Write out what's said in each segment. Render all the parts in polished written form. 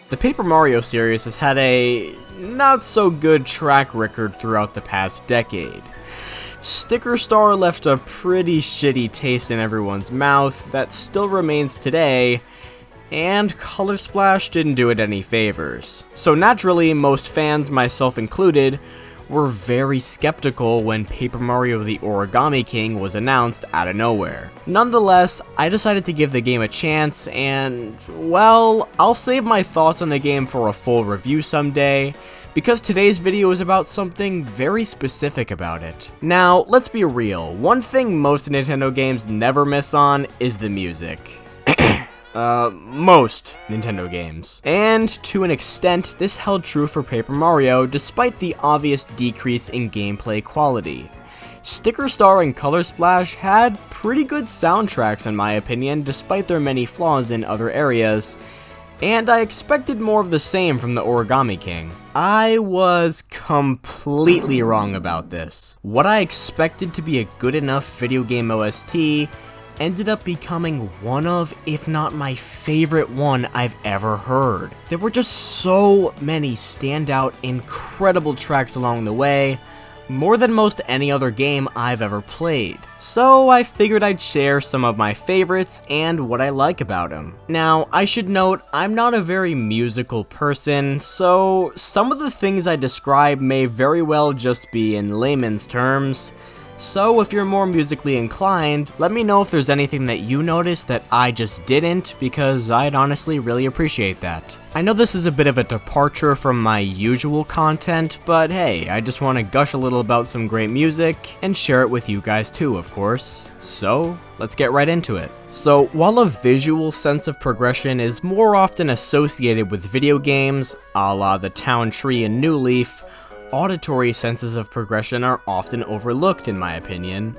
The Paper Mario series has had a not so good track record throughout the past decade. Sticker Star left a pretty shitty taste in everyone's mouth that still remains today, and Color Splash didn't do it any favors. So naturally, most fans, myself included, were very skeptical when Paper Mario the Origami King was announced out of nowhere. Nonetheless, I decided to give the game a chance and, well, I'll save my thoughts on the game for a full review someday, because today's video is about something very specific about it. Now, let's be real, one thing most Nintendo games never miss on is the music. Most Nintendo games. And to an extent, this held true for Paper Mario despite the obvious decrease in gameplay quality. Sticker Star and Color Splash had pretty good soundtracks in my opinion, despite their many flaws in other areas, and I expected more of the same from the Origami King. I was completely wrong about this. What I expected to be a good enough video game OST ended up becoming one of, if not my favorite one I've ever heard. There were just so many standout, incredible tracks along the way, more than most any other game I've ever played. So I figured I'd share some of my favorites and what I like about them. Now, I should note, I'm not a very musical person, so some of the things I describe may very well just be in layman's terms. So if you're more musically inclined, let me know if there's anything that you noticed that I just didn't, because I'd honestly really appreciate that. I know this is a bit of a departure from my usual content, but hey, I just want to gush a little about some great music, and share it with you guys too, of course. So, let's get right into it. So, while a visual sense of progression is more often associated with video games, a la the Town Tree and New Leaf, auditory senses of progression are often overlooked in my opinion,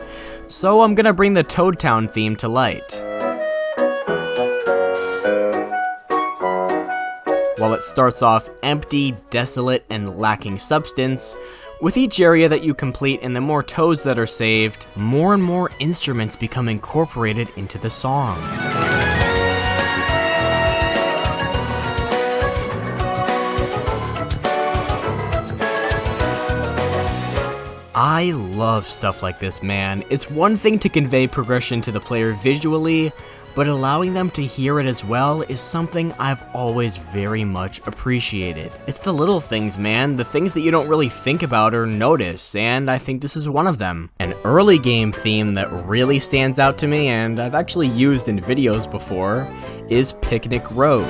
so I'm gonna bring the Toad Town theme to light. While it starts off empty, desolate, and lacking substance, with each area that you complete and the more toads that are saved, more and more instruments become incorporated into the song. I love stuff like this, man. It's one thing to convey progression to the player visually, but allowing them to hear it as well is something I've always very much appreciated. It's the little things, man, the things that you don't really think about or notice, and I think this is one of them. An early game theme that really stands out to me, and I've actually used in videos before, is Picnic Road.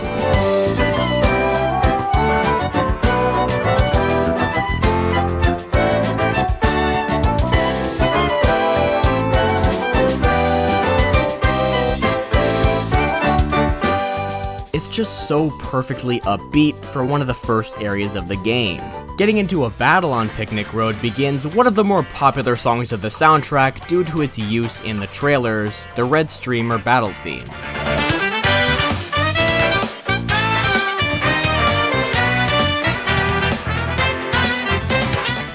It's just so perfectly upbeat for one of the first areas of the game. Getting into a battle on Picnic Road begins one of the more popular songs of the soundtrack due to its use in the trailers, the Red Streamer battle theme.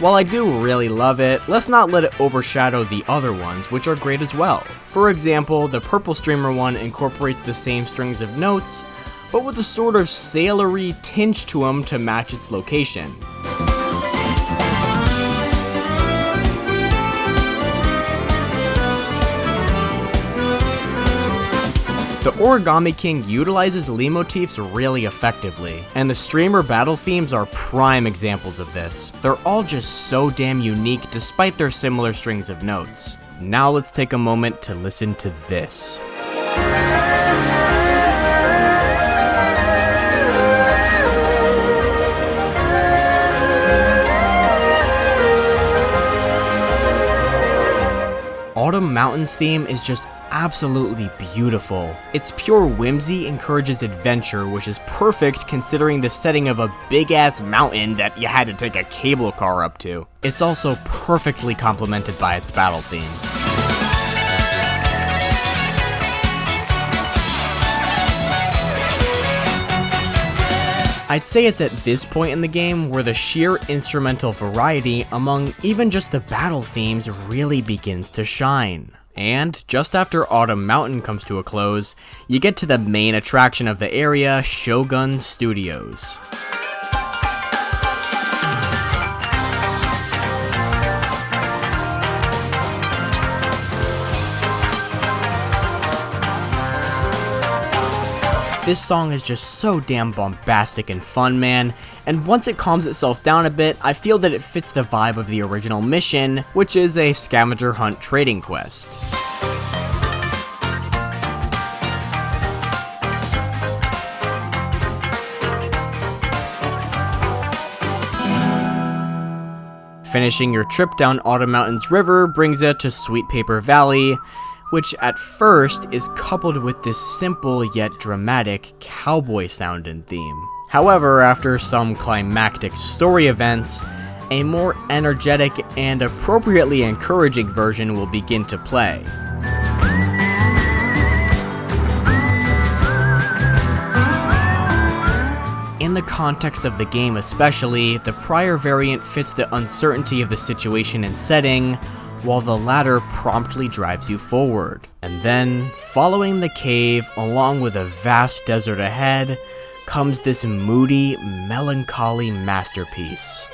While I do really love it, let's not let it overshadow the other ones, which are great as well. For example, the Purple Streamer one incorporates the same strings of notes, but with a sort of sailory tinge to them to match its location. The Origami King utilizes leitmotifs really effectively, and the streamer battle themes are prime examples of this. They're all just so damn unique despite their similar strings of notes. Now let's take a moment to listen to this. Autumn Mountain's theme is just absolutely beautiful. Its pure whimsy encourages adventure, which is perfect considering the setting of a big-ass mountain that you had to take a cable car up to. It's also perfectly complemented by its battle theme. I'd say it's at this point in the game where the sheer instrumental variety among even just the battle themes really begins to shine. And just after Autumn Mountain comes to a close, you get to the main attraction of the area, Shogun Studios. This song is just so damn bombastic and fun, man, and once it calms itself down a bit, I feel that it fits the vibe of the original mission, which is a scavenger hunt trading quest. Finishing your trip down Autumn Mountain's river brings you to Sweetpaper Valley, which at first is coupled with this simple yet dramatic cowboy sound and theme. However, after some climactic story events, a more energetic and appropriately encouraging version will begin to play. In the context of the game especially, the prior variant fits the uncertainty of the situation and setting, while the latter promptly drives you forward. And then, following the cave, along with a vast desert ahead, comes this moody, melancholy masterpiece.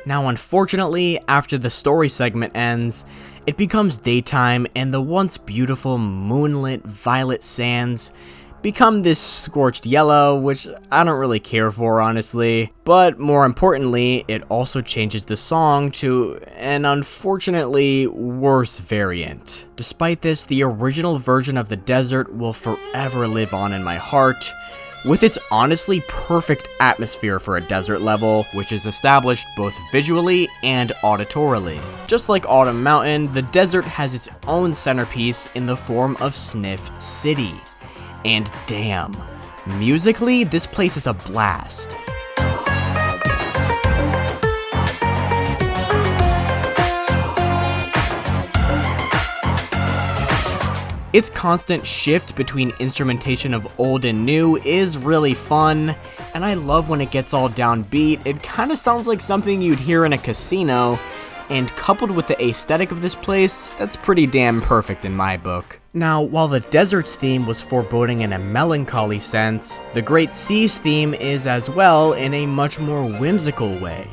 Now unfortunately, after the story segment ends, it becomes daytime and the once beautiful moonlit violet sands become this scorched yellow, which I don't really care for honestly. But more importantly, it also changes the song to an unfortunately worse variant. Despite this, the original version of the desert will forever live on in my heart, with its honestly perfect atmosphere for a desert level, which is established both visually and auditorily. Just like Autumn Mountain, the desert has its own centerpiece in the form of Snif City. And damn, musically, this place is a blast. Its constant shift between instrumentation of old and new is really fun, and I love when it gets all downbeat. It kinda sounds like something you'd hear in a casino, and coupled with the aesthetic of this place, that's pretty damn perfect in my book. Now, while the desert's theme was foreboding in a melancholy sense, the Great Sea's theme is as well in a much more whimsical way.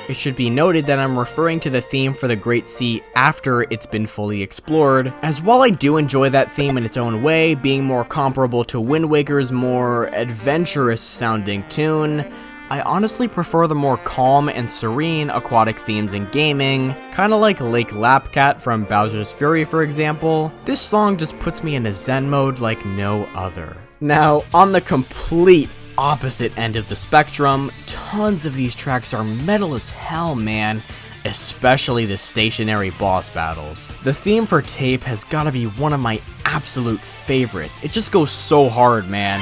It should be noted that I'm referring to the theme for the Great Sea after it's been fully explored, as while I do enjoy that theme in its own way, being more comparable to Wind Waker's more adventurous sounding tune, I honestly prefer the more calm and serene aquatic themes in gaming, kinda like Lake Lapcat from Bowser's Fury for example. This song just puts me in a zen mode like no other. Now, on the complete opposite end of the spectrum, tons of these tracks are metal as hell, man, especially the stationary boss battles. The theme for Tape has gotta be one of my absolute favorites. It just goes so hard, man.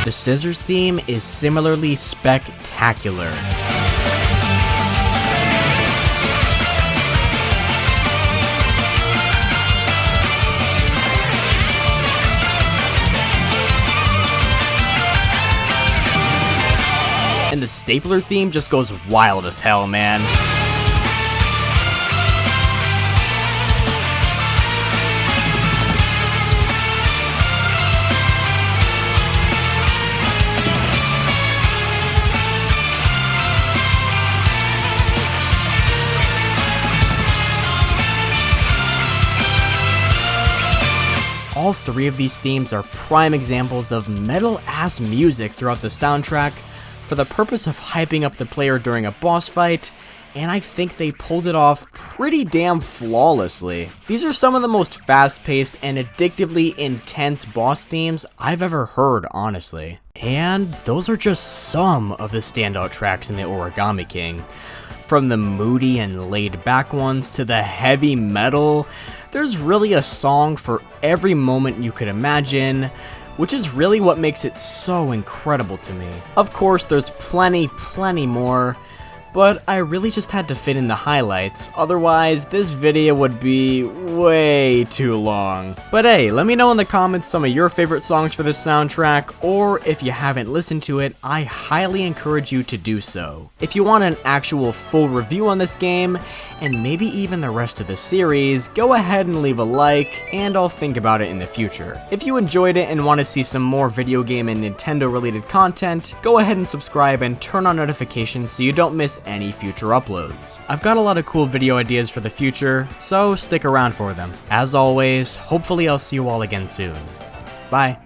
The Scissors theme is similarly spectacular. And the Stapler theme just goes wild as hell, man. All three of these themes are prime examples of metal-ass music throughout the soundtrack, for the purpose of hyping up the player during a boss fight, and I think they pulled it off pretty damn flawlessly. These are some of the most fast-paced and addictively intense boss themes I've ever heard, honestly. And those are just some of the standout tracks in the Origami King. From the moody and laid-back ones to the heavy metal, there's really a song for every moment you could imagine, which is really what makes it so incredible to me. Of course, there's plenty more, but I really just had to fit in the highlights, otherwise this video would be way too long. But hey, let me know in the comments some of your favorite songs for this soundtrack, or if you haven't listened to it, I highly encourage you to do so. If you want an actual full review on this game, and maybe even the rest of the series, go ahead and leave a like, and I'll think about it in the future. If you enjoyed it and want to see some more video game and Nintendo related content, go ahead and subscribe and turn on notifications so you don't miss any future uploads. I've got a lot of cool video ideas for the future, so stick around for them. As always, hopefully I'll see you all again soon. Bye.